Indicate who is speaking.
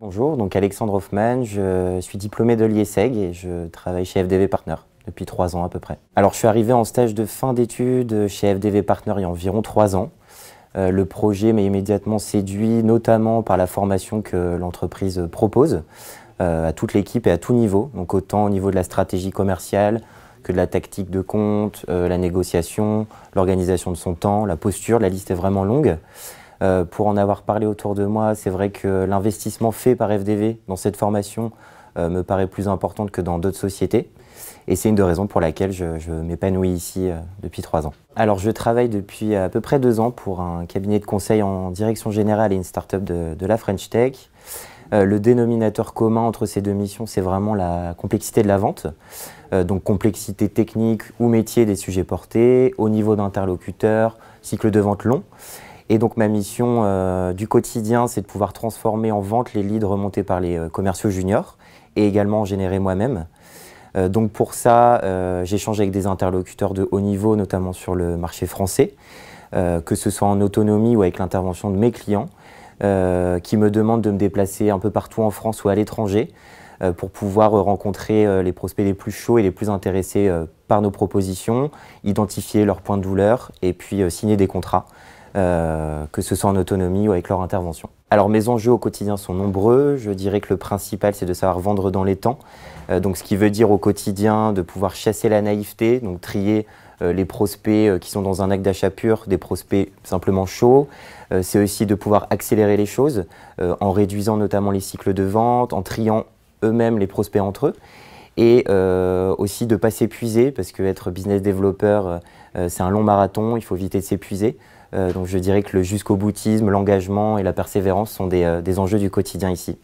Speaker 1: Bonjour, donc Alexandre Hoffman, je suis diplômé de l'IESEG et je travaille chez FDV Partner depuis 3 ans à peu près. Alors je suis arrivé en stage de fin d'études chez FDV Partner il y a environ 3 ans. Le projet m'a immédiatement séduit, notamment par la formation que l'entreprise propose à toute l'équipe et à tout niveau, donc autant au niveau de la stratégie commerciale que de la tactique de compte, la négociation, l'organisation de son temps, la posture, la liste est vraiment longue. Pour en avoir parlé autour de moi, c'est vrai que l'investissement fait par FDV dans cette formation me paraît plus importante que dans d'autres sociétés. Et c'est une des raisons pour laquelle je m'épanouis ici depuis 3 ans. Alors je travaille depuis à peu près 2 ans pour un cabinet de conseil en direction générale et une start-up de la French Tech. Le dénominateur commun entre ces deux missions, c'est vraiment la complexité de la vente. Donc complexité technique ou métier des sujets portés, au niveau d'interlocuteur, cycle de vente long. Et donc ma mission du quotidien, c'est de pouvoir transformer en vente les leads remontés par les commerciaux juniors et également en générer moi-même. Donc pour ça, j'échange avec des interlocuteurs de haut niveau, notamment sur le marché français, que ce soit en autonomie ou avec l'intervention de mes clients, qui me demandent de me déplacer un peu partout en France ou à l'étranger pour pouvoir rencontrer les prospects les plus chauds et les plus intéressés par nos propositions, identifier leurs points de douleur et puis signer des contrats. Que ce soit en autonomie ou avec leur intervention. Alors mes enjeux au quotidien sont nombreux, je dirais que le principal c'est de savoir vendre dans les temps, donc ce qui veut dire au quotidien de pouvoir chasser la naïveté, donc trier les prospects qui sont dans un acte d'achat pur, des prospects simplement chauds, c'est aussi de pouvoir accélérer les choses en réduisant notamment les cycles de vente, en triant eux-mêmes les prospects entre eux, et aussi de ne pas s'épuiser parce qu'être business développeur c'est un long marathon, il faut éviter de s'épuiser. Donc je dirais que le jusqu'au boutisme, l'engagement et la persévérance sont des enjeux du quotidien ici.